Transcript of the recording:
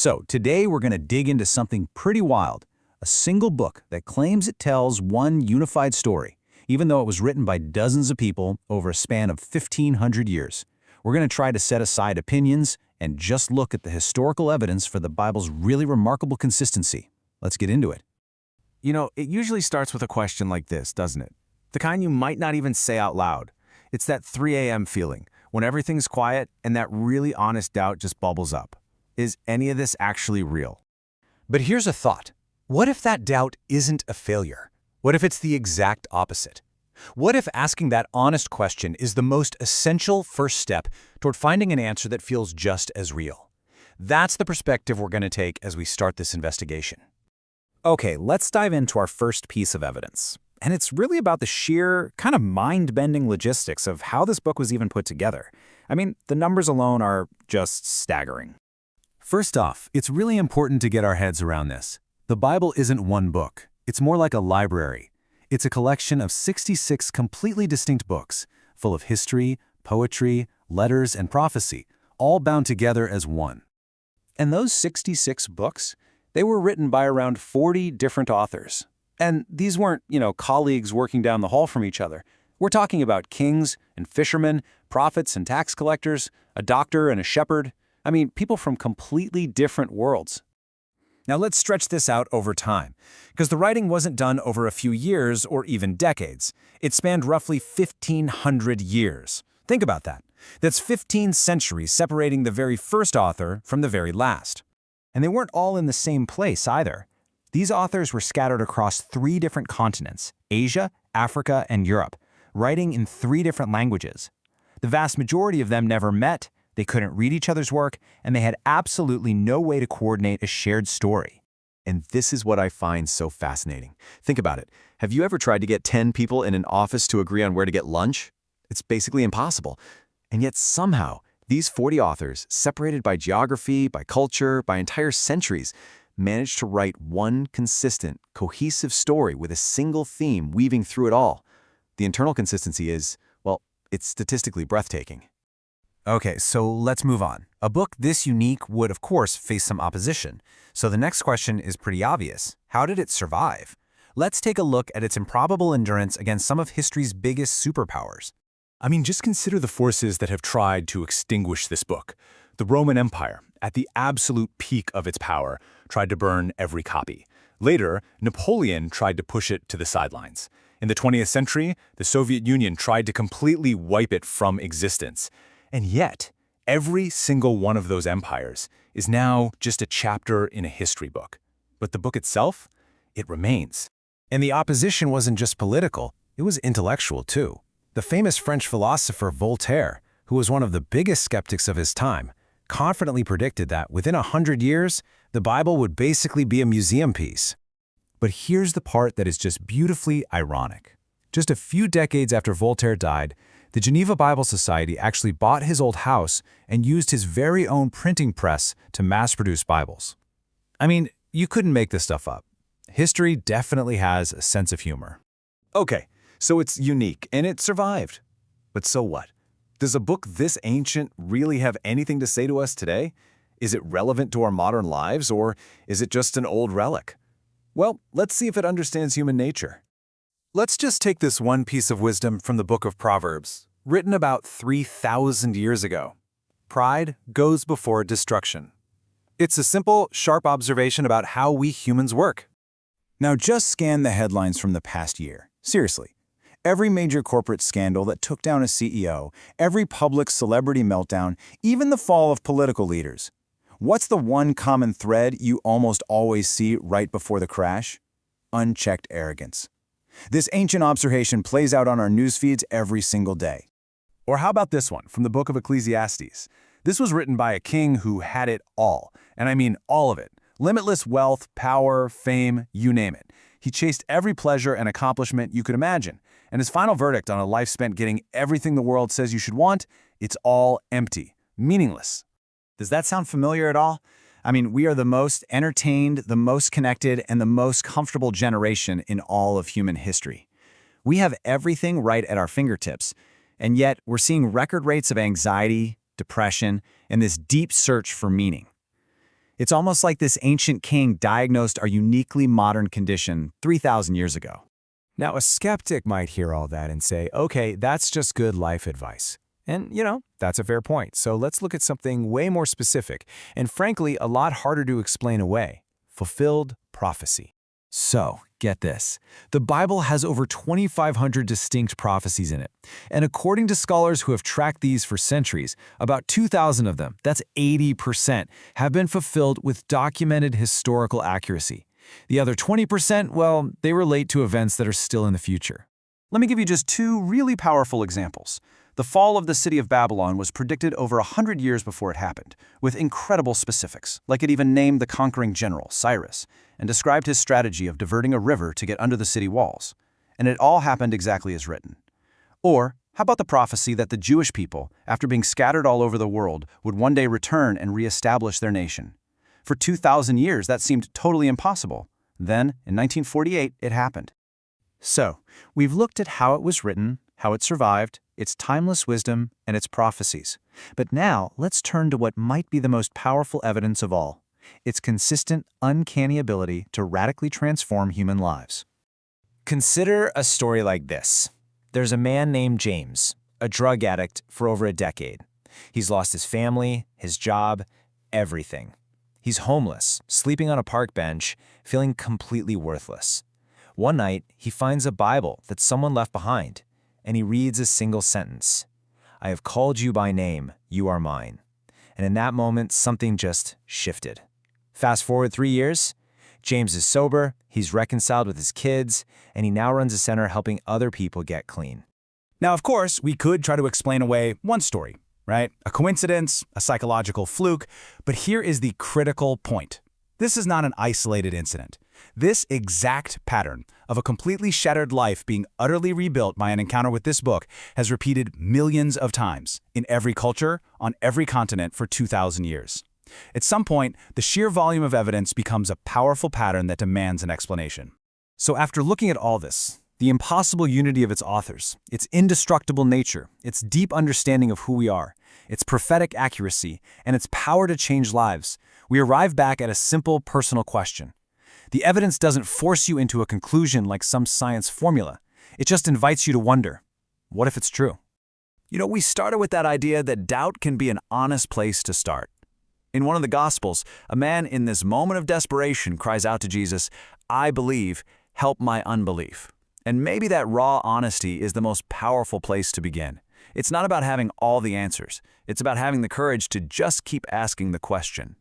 So today we're going to dig into something pretty wild, a single book that claims it tells one unified story, even though it was written by dozens of people over a span of 1,500 years. We're going to try to set aside opinions and just look at the historical evidence for the Bible's really remarkable consistency. Let's get into it. You know, it usually starts with a question like this, doesn't it? The kind you might not even say out loud. It's that 3 a.m. feeling, when everything's quiet and that really honest doubt just bubbles up. Is any of this actually real? But here's a thought. What if that doubt isn't a failure? What if it's the exact opposite? What if asking that honest question is the most essential first step toward finding an answer that feels just as real? That's the perspective we're going to take as we start this investigation. Okay, let's dive into our first piece of evidence. And it's really about the sheer, kind of mind-bending logistics of how this book was even put together. I mean, the numbers alone are just staggering. First off, it's really important to get our heads around this. The Bible isn't one book. It's more like a library. It's a collection of 66 completely distinct books, full of history, poetry, letters, and prophecy, all bound together as one. And those 66 books, they were written by around 40 different authors. And these weren't, colleagues working down the hall from each other. We're talking about kings and fishermen, prophets and tax collectors, a doctor and a shepherd. I mean, people from completely different worlds. Now let's stretch this out over time, because the writing wasn't done over a few years or even decades. It spanned roughly 1,500 years. Think about that. That's 15 centuries separating the very first author from the very last. And they weren't all in the same place either. These authors were scattered across 3 different continents, Asia, Africa, and Europe, writing in 3 different languages. The vast majority of them never met, they couldn't read each other's work, and they had absolutely no way to coordinate a shared story. And this is what I find so fascinating. Think about it. Have you ever tried to get 10 people in an office to agree on where to get lunch? It's basically impossible. And yet somehow, these 40 authors, separated by geography, by culture, by entire centuries, managed to write one consistent, cohesive story with a single theme weaving through it all. The internal consistency is, well, it's statistically breathtaking. Okay, so let's move on. A book this unique would, of course, face some opposition. So the next question is pretty obvious. How did it survive? Let's take a look at its improbable endurance against some of history's biggest superpowers. I mean, just consider the forces that have tried to extinguish this book. The Roman Empire, at the absolute peak of its power, tried to burn every copy. Later, Napoleon tried to push it to the sidelines. In the 20th century, the Soviet Union tried to completely wipe it from existence. And yet, every single one of those empires is now just a chapter in a history book. But the book itself, it remains. And the opposition wasn't just political, it was intellectual too. The famous French philosopher Voltaire, who was one of the biggest skeptics of his time, confidently predicted that within 100 years, the Bible would basically be a museum piece. But here's the part that is just beautifully ironic. Just a few decades after Voltaire died, the Geneva Bible Society actually bought his old house and used his very own printing press to mass-produce Bibles. I mean, you couldn't make this stuff up. History definitely has a sense of humor. Okay, so it's unique and it survived. But so what? Does a book this ancient really have anything to say to us today? Is it relevant to our modern lives, or is it just an old relic? Well, let's see if it understands human nature. Let's just take this one piece of wisdom from the book of Proverbs, written about 3,000 years ago. Pride goes before destruction. It's a simple, sharp observation about how we humans work. Now just scan the headlines from the past year. Seriously. Every major corporate scandal that took down a CEO, every public celebrity meltdown, even the fall of political leaders. What's the one common thread you almost always see right before the crash? Unchecked arrogance. This ancient observation plays out on our news feeds every single day. Or how about this one from the book of Ecclesiastes? This was written by a king who had it all, and I mean all of it. Limitless wealth, power, fame, you name it. He chased every pleasure and accomplishment you could imagine, and his final verdict on a life spent getting everything the world says you should want, it's all empty, meaningless. Does that sound familiar at all? I mean, we are the most entertained, the most connected, and the most comfortable generation in all of human history. We have everything right at our fingertips, and yet we're seeing record rates of anxiety, depression, and this deep search for meaning. It's almost like this ancient king diagnosed our uniquely modern condition 3,000 years ago. Now, a skeptic might hear all that and say, okay, that's just good life advice. And, that's a fair point. So let's look at something way more specific, and frankly, a lot harder to explain away: fulfilled prophecy. So, get this. The Bible has over 2,500 distinct prophecies in it. And according to scholars who have tracked these for centuries, about 2,000 of them, that's 80%, have been fulfilled with documented historical accuracy. The other 20%, well, they relate to events that are still in the future. Let me give you just two really powerful examples. The fall of the city of Babylon was predicted over 100 years before it happened, with incredible specifics, like it even named the conquering general, Cyrus, and described his strategy of diverting a river to get under the city walls. And it all happened exactly as written. Or, how about the prophecy that the Jewish people, after being scattered all over the world, would one day return and reestablish their nation? For 2,000 years, that seemed totally impossible. Then, in 1948, it happened. So, we've looked at how it was written, how it survived, its timeless wisdom, and its prophecies. But now, let's turn to what might be the most powerful evidence of all: its consistent, uncanny ability to radically transform human lives. Consider a story like this. There's a man named James, a drug addict for over a decade. He's lost his family, his job, everything. He's homeless, sleeping on a park bench, feeling completely worthless. One night, he finds a Bible that someone left behind, and he reads a single sentence: "I have called you by name, you are mine." And in that moment, something just shifted. Fast forward 3 years, James is sober, he's reconciled with his kids, and he now runs a center helping other people get clean. Now, of course, we could try to explain away one story, right? A coincidence, a psychological fluke, but here is the critical point. This is not an isolated incident. This exact pattern of a completely shattered life being utterly rebuilt by an encounter with this book has repeated millions of times in every culture, on every continent for 2,000 years. At some point, the sheer volume of evidence becomes a powerful pattern that demands an explanation. So after looking at all this, the impossible unity of its authors, its indestructible nature, its deep understanding of who we are, its prophetic accuracy, and its power to change lives, we arrive back at a simple personal question. The evidence doesn't force you into a conclusion like some science formula. It just invites you to wonder, what if it's true? We started with that idea that doubt can be an honest place to start. In one of the Gospels, a man in this moment of desperation cries out to Jesus, "I believe, help my unbelief." And maybe that raw honesty is the most powerful place to begin. It's not about having all the answers. It's about having the courage to just keep asking the question,